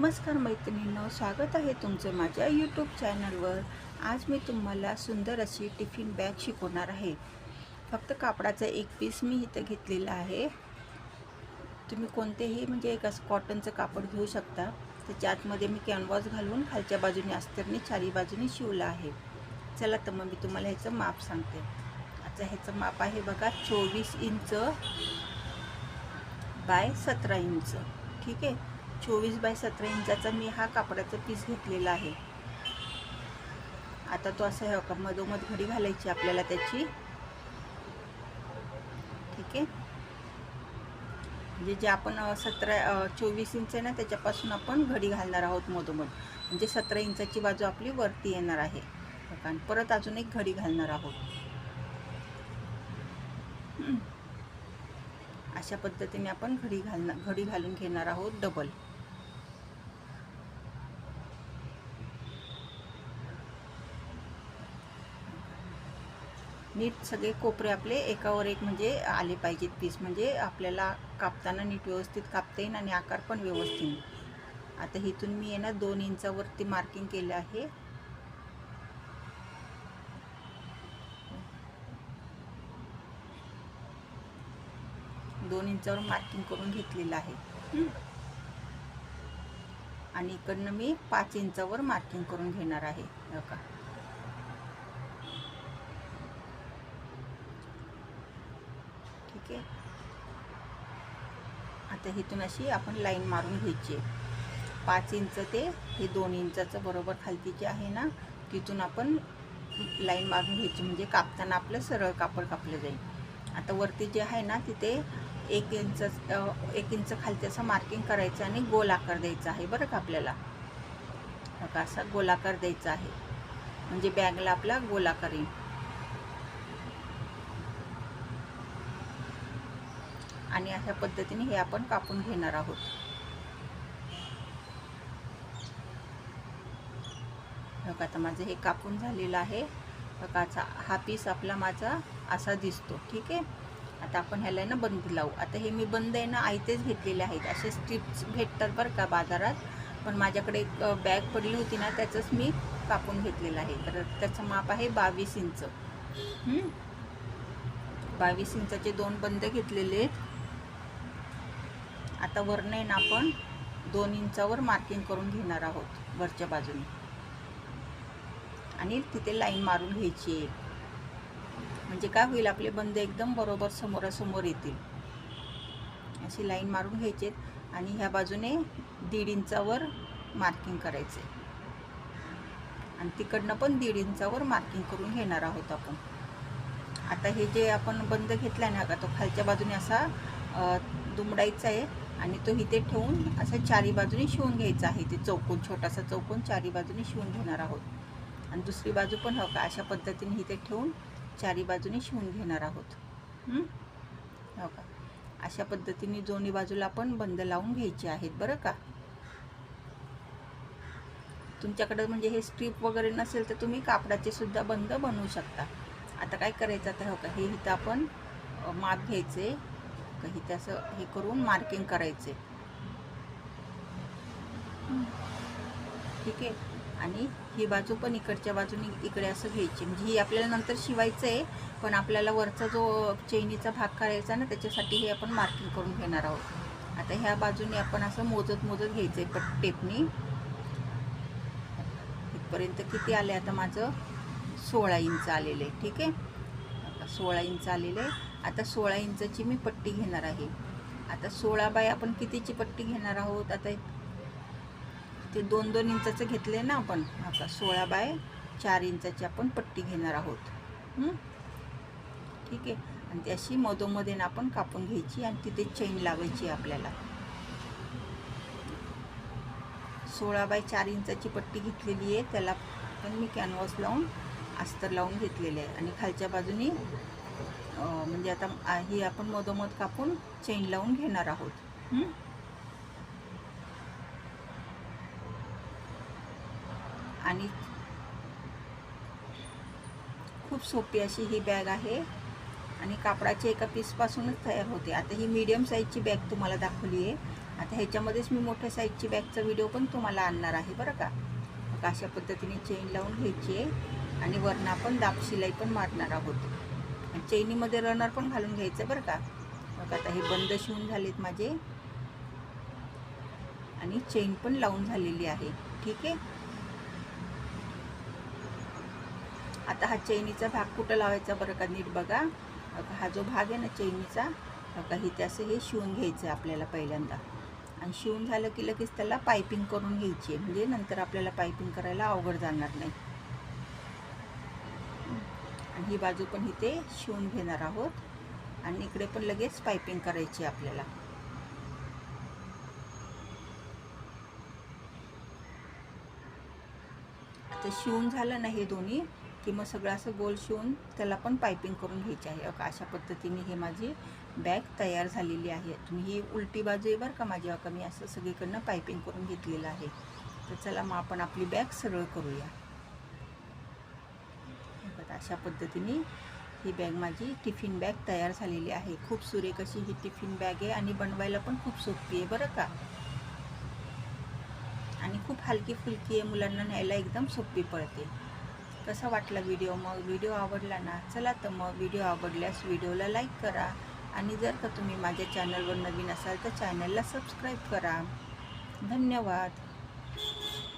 नमस्कार मैत्रिणींनो, स्वागत आहे तुमचं माझ्या यूट्यूब चॅनलवर। आज मी तुम्हाला सुंदर अशी टिफिन बॅग शिकवणार आहे। फक्त कापडाचा एक पीस मी इथं घेतलेला आहे। तुम्ही कोणतेही म्हणजे एक असं कॉटनचं कापड घेऊ शकता। त्याच्या आतमध्ये मी कॅनव्हास घालून खालच्या बाजूने अस्तरने चारी बाजूने शिवलं आहे। चला तर मग मी तुम्हाला ह्याचं माप सांगते। आता ह्याचं माप आहे बघा 24 इंच बाय 17 इंच। ठीक आहे, 24 बाय 17 इंचाचा मी हा कापडाचा पीस घेतलेला आहे। आता तो असा आहे, मधोमध घडी घालायची आपल्याला त्याची। ठीक आहे, म्हणजे जे आपण 24 इंच आहे ना, त्याच्यापासून आपण घडी घालणार आहोत मधोमध, म्हणजे 17 इंचाची बाजू आपली वरती येणार आहे। आणि परत अजून एक घडी घालणार आहोत। अशा पद्धतीने आपण घडी घालून घेणार आहोत डबल। नीट सगळे कोपरे आपले एकावर एक म्हणजे आले पाहिजेत पीस, म्हणजे आपल्याला कापताना नीट व्यवस्थित कापता येईल आणि आकार पण व्यवस्थित। आता इथून मी आहे ना 2 इंचावरती मार्किंग केलं आहे। दोन इंचावर मार्किंग करून घेतलेलं आहे आणि इकडनं मी 5 इंचावर मार्किंग करून घेणार आहे बघा। ठीक आहे, आता इथून अशी आपण लाईन मारून घ्यायची। 5 इंच ते हे 2 इंचाचं बरोबर खालती जे आहे ना, तिथून आपण लाईन मारून घ्यायची, म्हणजे कापताना आपलं सरळ कापड कापलं जाईल। आता वरती जे आहे ना, तिथे 1 इंच खालती असं मार्किंग करायचं आणि गोल आकार द्यायचा आहे बरं का आपल्याला। बघा असा गोल आकार द्यायचा आहे, म्हणजे बॅगला आपला गोल आकार येईल। आणि अशा पद्धतीने हे आपण कापून घेणार आहोत। बघा आता माझं हे कापून झालेलं आहे। बघा हा पीस आपला माझा असा दिसतो। ठीक आहे, आता आपण ह्याला ना बंद लावू। आता हे मी बंद आहे ना आयतेच घेतलेले आहेत, असे स्ट्रिप्स भेटतात बरं का बाजारात, पण माझ्याकडे एक बॅग पडली होती ना, त्याचंच मी कापून घेतलेलं आहे। तर त्याचं माप आहे 22 इंच। 22 इंचाचे 2 बंद घेतलेले आहेत। आता वरनं आहे ना आपण 2 इंचावर मार्किंग करून घेणार आहोत वरच्या बाजूने, आणि तिथे लाईन मारून घ्यायची आहे, म्हणजे काय होईल आपले बंद एकदम बरोबर समोरासमोर येतील। अशी लाईन मारून घ्यायची आणि ह्या बाजूने 1.5 इंचावर मार्किंग करायचे आणि तिकडनं पण 1.5 इंचावर मार्किंग करून घेणार आहोत आपण। आता हे जे आपण बंद घेतला ना का, तो खालच्या बाजूने असा दुमडायचा आहे आणि तो इथे ठेवून असं चारी बाजूने शिवून घ्यायचा आहे। ते चौकोन, छोटासा चौकोन चारी बाजूने शिवून घेणार आहोत। आणि दुसरी बाजू पण हो का अशा पद्धतीने इथे ठेवून चारी बाजूने शिवून घेणार आहोत। हो का, अशा पद्धतीने दोन्ही बाजूला आपण बंद लावून घ्यायचे आहेत बरं का। तुमच्याकडे म्हणजे हे स्ट्रीप वगैरे नसेल तर तुम्ही कापडाचे सुद्धा बंद बनवू शकता। आता काय करायचं, तर हो का हे इथं आपण माप घ्यायचे, इथे असं हे करून मार्किंग करायचे। ठीक आहे, आणि ही बाजू पण इकडच्या बाजूने इकडे असं घ्यायची, म्हणजे ही आपल्याला नंतर शिवायचं आहे, पण आपल्याला वरचा जो चैनीचा भाग करायचा ना, त्याच्यासाठी हे आपण मार्किंग करून घेणार आहोत। आता ह्या बाजूने आपण असं मोजत घ्यायचं आहे टेपनी। इथपर्यंत किती आले, आता माझं 16 इंच आलेलं आहे। ठीक आहे, आता 16 इंच आलेलं आहे। आता 16 इंचाची मी पट्टी घेणार आहे। आता 16 बाय आपण कितीची पट्टी घेणार आहोत, आता ते 2-2 इंचाचं घेतले ना आपण, आता 16 बाय 4 इंचाची आपण पट्टी घेणार आहोत। ठीक आहे, आणि ती अशी मधोमध्ये ना आपण कापून घ्यायची आणि तिथे चेन लावायची आपल्याला। 16 बाय 4 इंचाची पट्टी घेतलेली आहे, त्याला पण मी कॅनव्हास लावून अस्तर लावून घेतलेले आहे। आणि खालच्या बाजूनी म्हणजे आता ही आपण मधोमध कापून चेन लावून घेणार आहोत। आणि खूप सोपी अशी ही बॅग आहे आणि कापडाची एका पीसपासूनच तयार होते। आता ही मीडियम साईजची बॅग तुम्हाला दाखवली आहे। आता ह्याच्यामध्येच मी मोठ्या साईजची बॅगचा व्हिडिओ पण तुम्हाला आणणार आहे बरं का. मग अशा पद्धतीने चेन लावून घ्यायची आहे आणि वरनं आपण दाब शिलाई पण मारणार आहोत. चेनीमध्ये रनर पण घालून घ्यायचं बरं का. मग आता हे बंद शिवून झालेत माझे आणि चेन पण लावून झालेली आहे. ठीक आहे. आता हा चैनीचा भाग कुठं लावायचा बरं का, नीट बघा. हा जो भाग आहे ना चैनीचा, बघा इथे असं हे शिवून घ्यायचं आहे आपल्याला पहिल्यांदा. आणि शिवून झालं की लगेच त्याला पायपिंग करून घ्यायची आहे, म्हणजे नंतर आपल्याला पायपिंग करायला अवघड जाणार नाही. आणि ही बाजू पण इथे शिवून घेणार आहोत आणि इकडे पण लगेच पायपिंग करायची आपल्याला. आता शिवून झालं ना हे दोन्ही की मग सगळं असं गोल शिवून त्याला पण पायपिंग करून घ्यायची आहे. अशा पद्धतीने हे माझी बॅग तयार झालेली आहे. तुम्ही ही उलटी बाजू आहे बरं का माझी. मी असं सगळीकडनं पायपिंग करून घेतलेलं आहे. तर चला मग आपण आपली बॅग सरळ करूया. अशा पद्धतीने ही बॅग माझी टिफिन बॅग तयार झालेली आहे. खूप सुरेख अशी ही टिफिन बॅग आहे आणि बनवायला पण खूप सोपी आहे बरं का. आणि खूप हलकी फुलकी आहे, मुलांना न्यायला एकदम सोपी पडते. कसा वाटला व्हिडिओ? मग व्हिडिओ आवडला ना, चला तर मग व्हिडिओ आवडल्यास व्हिडिओला लाईक करा आणि जर का तुम्ही माझ्या चॅनलवर नवीन असाल तर चॅनलला सबस्क्राईब करा. धन्यवाद.